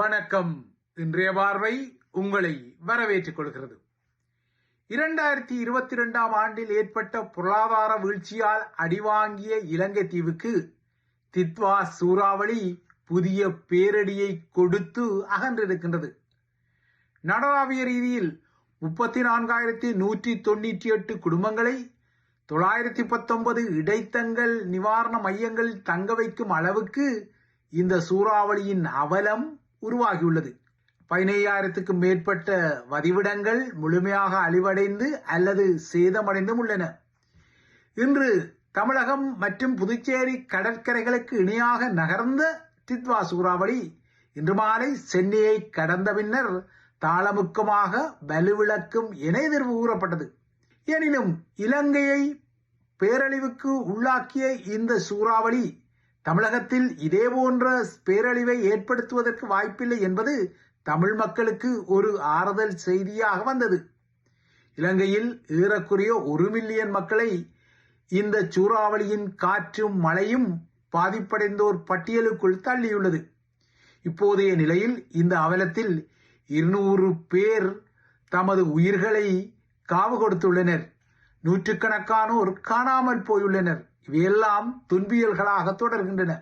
வணக்கம். இன்றைய பார்வை உங்களை வரவேற்றுக் கொள்கிறது. 2022 ஆண்டில் ஏற்பட்ட பொருளாதார வீழ்ச்சியால் அடிவாங்கிய இலங்கை தீவுக்கு தித்வா சூறாவளி புதிய பேரடியை கொடுத்து அகன்றிருக்கின்றது. நாடளாவிய ரீதியில் 34,198 குடும்பங்களை 919 இடைத்தங்கல் நிவாரண மையங்களில் தங்க வைக்கும் அளவுக்கு இந்த சூறாவளியின் அவலம் உருவாகியுள்ளது. 15,000க்கும் மேற்பட்ட வதிவிடங்கள் முழுமையாக அழிவடைந்து அல்லது சேதமடைந்தும் உள்ளன. இன்று தமிழகம் மற்றும் புதுச்சேரி கடற்கரைகளுக்கு இணையாக நகர்ந்த தித்வா சூறாவளி இன்று மாலை சென்னையை கடந்த பின்னர் தாளமுக்கமாக வலுவிழக்கும் என எதிர்வு கூறப்பட்டது. எனினும் இலங்கையை பேரழிவுக்கு உள்ளாக்கிய இந்த சூறாவளி தமிழகத்தில் இதே போன்ற பேரழிவை ஏற்படுத்துவதற்கு வாய்ப்பில்லை என்பது தமிழ் மக்களுக்கு ஒரு ஆறுதல் செய்தியாக வந்தது. இலங்கையில் ஏறக்குறைய 1 மில்லியன் மக்களை இந்த சூறாவளியின் காற்றும் மழையும் பாதிப்படைந்தோர் பட்டியலுக்குள் தள்ளியுள்ளது. இப்போதைய நிலையில் இந்த அவலத்தில் 200 பேர் தமது உயிர்களை காவு கொடுத்துள்ளனர். நூற்றுக்கணக்கானோர் காணாமல் போயுள்ளனர். இவையெல்லாம் துன்பியல்களாக தொடர்கின்றன.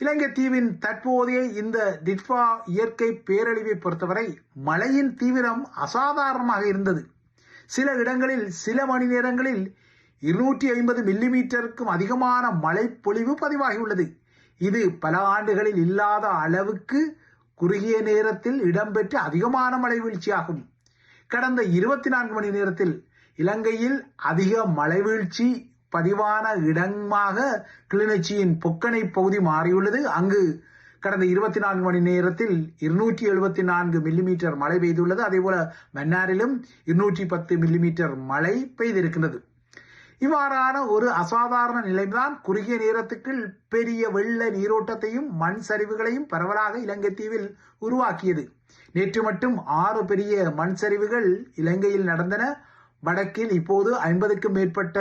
இலங்கை தீவின் தற்போதைய இந்த தித்வா இயற்கை பேரழிவை பொறுத்தவரை மழையின் தீவிரம் அசாதாரணமாக இருந்தது. சில இடங்களில் சில மணி நேரங்களில் 250 மில்லிமீட்டருக்கும் அதிகமான மழை பொழிவு பதிவாகியுள்ளது. இது பல ஆண்டுகளில் இல்லாத அளவுக்கு குறுகிய நேரத்தில் இடம்பெற்ற அதிகமான மழை வீழ்ச்சியாகும். கடந்த 24 மணி நேரத்தில் இலங்கையில் அதிக மழை வீழ்ச்சி பதிவான இடமாக கிளிநொச்சியின் பொக்கனை பகுதி மாறியுள்ளது. அங்கு கடந்த 24 மணி நேரத்தில் 274 மில்லிமீட்டர் மழை பெய்துள்ளது. அதேபோல மன்னாரிலும் 210 மில்லிமீட்டர் மழை பெய்திருக்கின்றது. இவ்வாறான ஒரு அசாதாரண நிலைதான் குறுகிய நேரத்துக்குள் பெரிய வெள்ள நீரோட்டத்தையும் மண் சரிவுகளையும் பரவலாக இலங்கை தீவில் உருவாக்கியது. நேற்று மட்டும் 6 பெரிய மண் சரிவுகள் இலங்கையில் நடந்தன. வடக்கில் இப்போது 50க்கும் மேற்பட்ட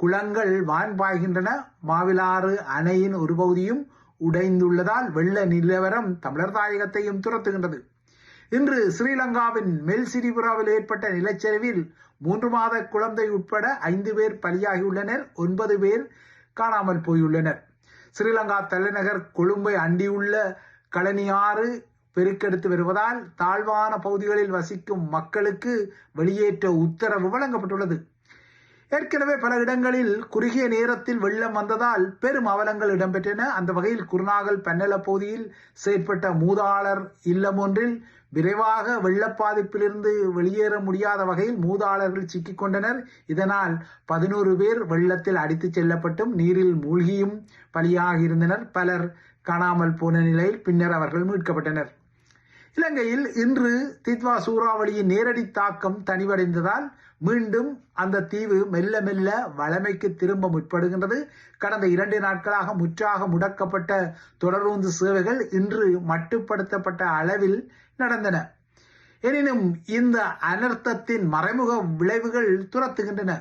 குளங்கள் வான் பாய்கின்றன. மாவிலாறு அணையின் ஒரு பகுதியும் உடைந்துள்ளதால் வெள்ள நிலவரம் தமிழர் தாயகத்தையும் துரத்துகின்றது. இன்று ஸ்ரீலங்காவின் மெல்சிரிபுராவில் ஏற்பட்ட நிலச்சரிவில் 3 மாத குழந்தை உட்பட 5 பேர் பலியாகியுள்ளனர். 9 பேர் காணாமல் போயுள்ளனர். ஸ்ரீலங்கா தலைநகர் கொழும்பை அண்டியுள்ள களனியாறு பெருக்கெடுத்து வருவதால் தாழ்வான பகுதிகளில் வசிக்கும் மக்களுக்கு வெளியேற்ற உத்தரவு வழங்கப்பட்டுள்ளது. ஏற்கனவே பல இடங்களில் குறுகிய நேரத்தில் வெள்ளம் வந்ததால் பெரும் அவலங்கள் இடம்பெற்றன. அந்த வகையில் குருநாகல் பன்னல பகுதியில் செயற்பட்ட மூதாளர் இல்லம் ஒன்றில் விரைவாக வெள்ள பாதிப்பிலிருந்து வெளியேற முடியாத வகையில் மூதாளர்கள் சிக்கிக் கொண்டனர். இதனால் 11 பேர் வெள்ளத்தில் அடித்துச் செல்லப்பட்டும் நீரில் மூழ்கியும் பலியாகியிருந்தனர். பலர் காணாமல் போன நிலையில் பின்னர் அவர்கள் மீட்கப்பட்டனர். இலங்கையில் இன்று தித்வா சூறாவளியின் நேரடி தாக்கம் தணிவடைந்ததால் மீண்டும் அந்த தீவு மெல்ல மெல்ல வளமைக்கு திரும்ப முற்படுகின்றது. கடந்த 2 நாட்களாக முற்றாக முடக்கப்பட்ட தொடருந்து சேவைகள் இன்று மட்டுப்படுத்தப்பட்ட அளவில் நடந்தன. எனினும் இந்த அனர்த்தத்தின் மறைமுக விளைவுகள் துரத்துகின்றன.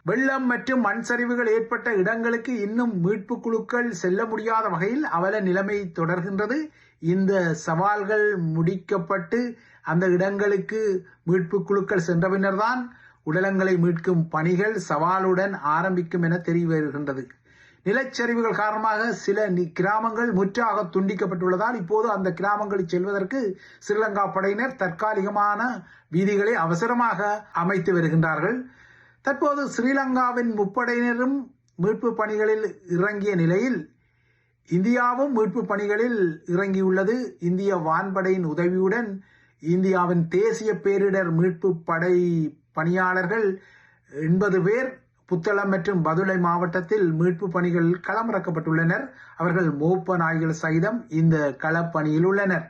வெள்ளம் மற்றும் மண் சரிவுகள் ஏற்பட்ட இடங்களுக்கு இன்னும் மீட்பு குழுக்கள் செல்ல முடியாத வகையில் அவல நிலைமை தொடர்கின்றது. இந்த சவால்கள் முடிக்கப்பட்டு அந்த இடங்களுக்கு மீட்பு குழுக்கள் சென்ற பின்னர்தான் உடலங்களை மீட்கும் பணிகள் சவாலுடன் ஆரம்பிக்கும் என தெரிய வருகின்றது. நிலச்சரிவுகள் காரணமாக சில கிராமங்கள் முற்றாக துண்டிக்கப்பட்டுள்ளதால் இப்போது அந்த கிராமங்களில் செல்வதற்கு ஸ்ரீலங்கா படையினர் தற்காலிகமான வீதிகளை அவசரமாக அமைத்து வருகின்றார்கள். தற்போது ஸ்ரீலங்காவின் முப்படையினரும் மீட்பு பணிகளில் இறங்கிய நிலையில் இந்தியாவும் மீட்பு பணிகளில் இறங்கியுள்ளது. இந்திய வான்படையின் உதவியுடன் இந்தியாவின் தேசிய பேரிடர் மீட்பு படை பணியாளர்கள் 80 பேர் புத்தளம் மற்றும் பதுளை மாவட்டத்தில் மீட்பு பணிகள் களமிறக்கப்பட்டுள்ளனர். அவர்கள் மோப்ப நாய்கள் சகிதம் இந்த களப்பணியில் உள்ளனர்.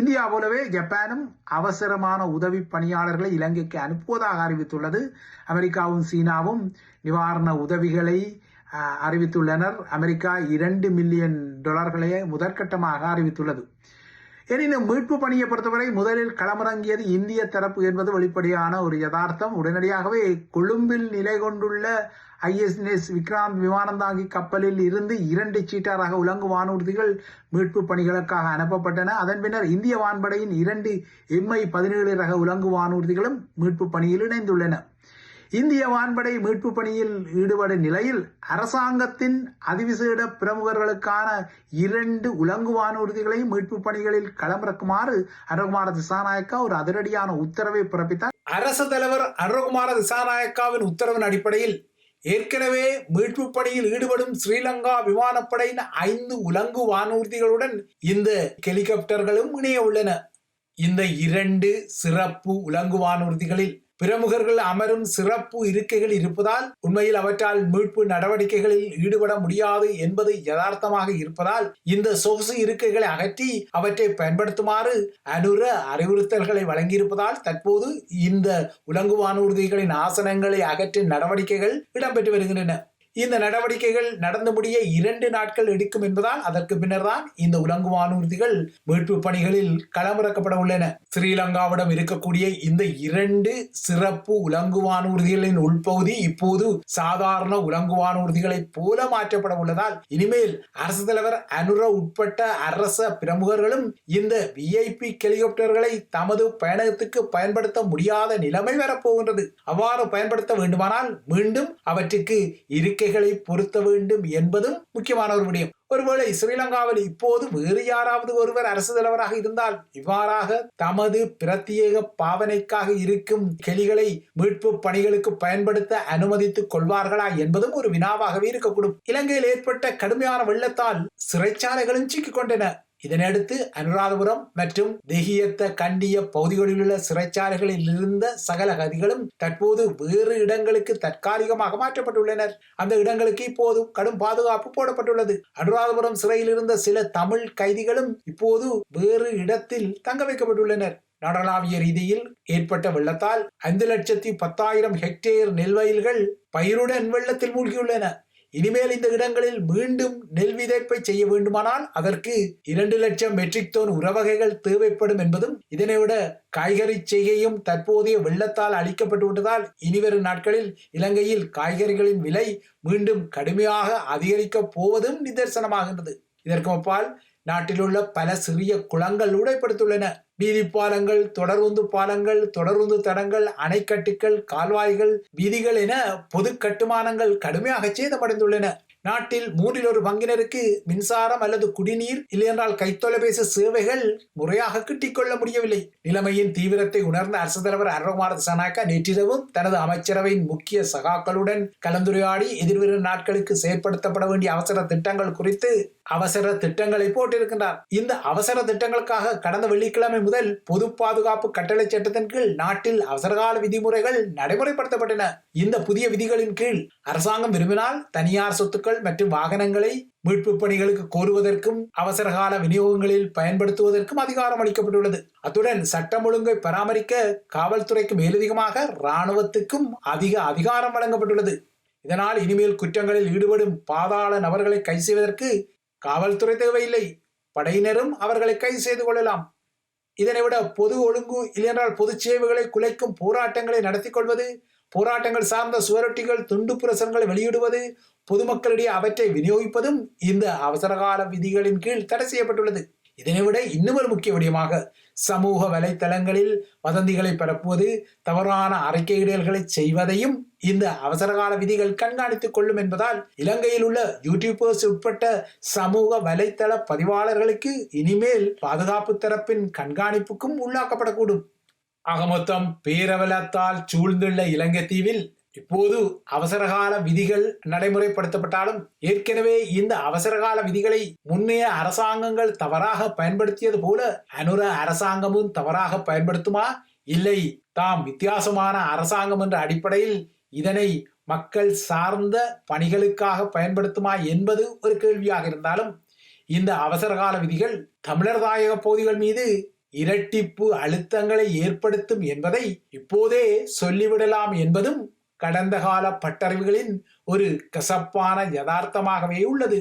இந்தியா போலவே ஜப்பானும் அவசரமான உதவி பணியாளர்களை இலங்கைக்கு அனுப்புவதாக அறிவித்துள்ளது. அமெரிக்காவும் சீனாவும் நிவாரண உதவிகளை அறிவித்துள்ளனர். அமெரிக்கா $2 மில்லியன் முதற்கட்டமாக அறிவித்துள்ளது. எனினும் மீட்பு பணியை பொறுத்தவரை முதலில் களமிறங்கியது இந்திய தரப்பு என்பது வெளிப்படையான ஒரு யதார்த்தம். உடனடியாகவே கொழும்பில் நிலை கொண்டுள்ள ISNS விக்ராந்த் விமானந்தாங்கி கப்பலில் இருந்து 2 சீட்டா ரக உலங்கு வானூர்திகள் மீட்பு பணிகளுக்காக அனுப்பப்பட்டன. அதன் பின்னர் இந்திய வான்படையின் 2 MI-17 ரக உலங்கு வானூர்திகளும் மீட்பு பணியில் இணைந்துள்ளன. இந்திய வான்படை மீட்பு பணியில் ஈடுபடும் நிலையில் அரசாங்கத்தின் அதிவிசேட பிரமுகர்களுக்கான 2 உலங்கு வானூர்திகளையும் மீட்பு பணிகளில் களமிறக்குமாறு அனுரகுமார திசாநாயக்கா ஒரு அதிரடியான உத்தரவை பிறப்பித்தார். அரசு தலைவர் அனுரகுமார திசாநாயக்காவின் உத்தரவின் அடிப்படையில் ஏற்கனவே மீட்பு பணியில் ஈடுபடும் ஸ்ரீலங்கா விமானப்படையின் 5 உலங்கு வானூர்திகளுடன் இந்த ஹெலிகாப்டர்களும் இணைய உள்ளன. இந்த 2 சிறப்பு உலங்கு வானூர்திகளில் பிரமுகர்கள் அமரும் சிறப்பு இருக்கைகள் இருப்பதால் உண்மையில் அவற்றால் மீட்பு நடவடிக்கைகளில் ஈடுபட முடியாது என்பது யதார்த்தமாக இருப்பதால் இந்த சொகுசு இருக்கைகளை அகற்றி அவற்றை பயன்படுத்துமாறு அனுர அறிவுறுத்தல்களை வழங்கியிருப்பதால் தற்போது இந்த உலங்கு வானூர்திகளின் ஆசனங்களை அகற்றும் நடவடிக்கைகள் இடம்பெற்று வருகின்றன. இந்த நடவடிக்கைகள் நடந்து முடிய 2 நாட்கள் எடுக்கும் என்பதால் அதற்கு பின்னர் தான் இந்த உலங்கு வானூர்திகள் மீட்பு பணிகளில் களமிறக்கப்பட உள்ளன. ஸ்ரீலங்காவிடம் இருக்கக்கூடிய இந்த 2 சிறப்பு உலங்கு வானூர்திகளின் உள்பகுதி இப்போது சாதாரண உலங்கு வானூர்திகளை போல மாற்றப்பட உள்ளதால் இனிமேல் அரசு தலைவர் அனுர உட்பட்ட அரச பிரமுகர்களும் இந்த VIP ஹெலிகாப்டர்களை தமது பயணத்துக்கு பயன்படுத்த முடியாத நிலைமை வரப்போகின்றது. அவ்வாறு பயன்படுத்த வேண்டுமானால் மீண்டும் அவற்றுக்கு இருக்கைகளை பொருத்த வேண்டும் என்பதும் முக்கியமான ஒரு விடயம். ஒருவேளை ஸ்ரீலங்காவில் இப்போது வேறு யாராவது ஒருவர் அரசு தலைவராக இருந்தால் இவ்வாறாக தமது பிரத்யேக பாவனைக்காக இருக்கும் ஹெலிகளை மீட்பு பணிகளுக்கு பயன்படுத்த அனுமதித்துக் கொள்வார்களா என்பதும் ஒரு வினாவாகவே இருக்கக்கூடும். இலங்கையில் ஏற்பட்ட கடுமையான வெள்ளத்தால் சிறைச்சாலைகளும் சிக்கிக் கொண்டன. இதனையடுத்து அனுராதபுரம் மற்றும் தெஹியத்த கண்டிய பகுதிகளில் உள்ள சிறைச்சாலைகளில் இருந்த சகல கைதிகளும் தற்போது வேறு இடங்களுக்கு தற்காலிகமாக மாற்றப்பட்டுள்ளனர். அந்த இடங்களுக்கு இப்போது கடும் பாதுகாப்பு போடப்பட்டுள்ளது. அனுராதபுரம் சிறையில் இருந்த சில தமிழ் கைதிகளும் இப்போது வேறு இடத்தில் தங்க வைக்கப்பட்டுள்ளனர். நாடளாவிய ரீதியில் ஏற்பட்ட வெள்ளத்தால் 5,10,000 ஹெக்டேர் நெல் வயல்கள் பயிருடன் வெள்ளத்தில் மூழ்கியுள்ளன. இனிமேல் இந்த இடங்களில் மீண்டும் நெல் விதைப்பை செய்ய வேண்டுமானால் அதற்கு 2 லட்சம் மெட்ரிக் டன் உரவகைகள் தேவைப்படும் என்பதும் இதனைவிட காய்கறி செய்கையும் தற்போதைய வெள்ளத்தால் அளிக்கப்பட்டு விட்டதால் இனிவரும் நாட்களில் இலங்கையில் காய்கறிகளின் விலை மீண்டும் கடுமையாக அதிகரிக்கப் போவதும் நிதர்சனமாகின்றது. இதற்கு அப்பால் நாட்டில் உள்ள பல சிறிய குளங்கள் உடைப்படுத்துள்ளன. வீதி பாலங்கள், தொடருந்து பாலங்கள், தொடருந்து தடங்கள், அணைக்கட்டுகள், கால்வாய்கள், வீதிகள் என பொது கட்டுமானங்கள் கடுமையாக சேதமடைந்துள்ளன. நாட்டில் 1/3 பங்கினருக்கு மின்சாரம் அல்லது குடிநீர் இல்லையென்றால் கைத்தொலைபேசி சேவைகள் முறையாக கிட்டிக்கொள்ள முடியவில்லை. நிலைமையின் தீவிரத்தை உணர்ந்த அரசு தலைவர் அனுரகுமார திசாநாயக்கா நேற்றிரவும் தனது அமைச்சரவையின் முக்கிய சகாக்களுடன் கலந்துரையாடி எதிர்வரும் நாட்களுக்கு செயற்படுத்தப்பட வேண்டிய அவசர திட்டங்கள் குறித்து அவசர திட்டங்களை போட்டிருக்கின்றார். இந்த அவசர திட்டங்களுக்காக கடந்த வெள்ளிக்கிழமை முதல் பொது பாதுகாப்பு கட்டளை சட்டத்தின் கீழ் நாட்டில் அவசரகால விதிமுறைகள் நடைமுறைப்படுத்தப்பட்டன. இந்த புதிய விதிகளின் கீழ் அரசாங்கம் விரும்பினால் தனியார் சொத்துக்கள் மற்றும் வாகனங்களை மீட்பு பணிகளுக்கு கோருவதற்கும் அவசரகால விநியோகங்களில் பயன்படுத்துவதற்கும் அதிகாரம் அளிக்கப்பட்டுள்ளது. அத்துடன் சட்டம் ஒழுங்கை பராமரிக்க காவல்துறைக்கு மேலதிகமாக இராணுவத்துக்கும் அதிக அதிகாரம் வழங்கப்பட்டுள்ளது. இதனால் இனிமேல் குற்றங்களில் ஈடுபடும் பாதாள நபர்களை கைது செய்வதற்கு காவல்துறை தேவையில்லை. படையினரும் அவர்களை கைது செய்து கொள்ளலாம். இதனை விட பொது ஒழுங்கு இல்லையென்றால் பொது சேவைகளை குலைக்கும் போராட்டங்களை நடத்தி கொள்வது, போராட்டங்கள் சார்ந்த சுவரொட்டிகள், துண்டு பிரசுரங்களை வெளியிடுவது, பொதுமக்களிடையே அவற்றை விநியோகிப்பதும் இந்த அவசரகால விதிகளின் கீழ் தடை செய்யப்பட்டுள்ளது. இதனை விட இன்னும் ஒரு முக்கிய விடயமாக சமூக வலைத்தளங்களில் வதந்திகளை பரப்புவது, தவறான அறிக்கையிடல்களை செய்வதையும் இந்த அவசரகால விதிகள் கண்காணித்துக் கொள்ளும் என்பதால் இலங்கையில் உள்ள யூடியூபர்ஸ் உட்பட்ட சமூக வலைத்தள பதிவாளர்களுக்கு இனிமேல் பாதுகாப்பு தரப்பின் கண்காணிப்புக்கும் உள்ளாக்கப்படக்கூடும். மொத்தம் பேரவலத்தால் சூழ்ந்துள்ள இலங்கை தீவில் இப்போது அவசரகால விதிகள் நடைமுறைப்படுத்தப்பட்டாலும் ஏற்கனவே இந்த அவசரகால விதிகளை முன்னைய அரசாங்கங்கள் தவறாக பயன்படுத்தியது போல அனுர அரசாங்கமும் தவறாக பயன்படுத்துமா, இல்லை தாம் வித்தியாசமான அரசாங்கம் என்ற அடிப்படையில் இதனை மக்கள் சார்ந்த பணிகளுக்காக பயன்படுத்துமா என்பது ஒரு கேள்வியாக இருந்தாலும் இந்த அவசரகால விதிகள் தமிழர் தாயக பகுதிகள் மீது இரட்டிப்பு அழுத்தங்களை ஏற்படுத்தும் என்பதை இப்போதே சொல்லிவிடலாம் என்பதும் கடந்த கால பட்டறிவுகளின் ஒரு கசப்பான யதார்த்தமாகவே உள்ளது.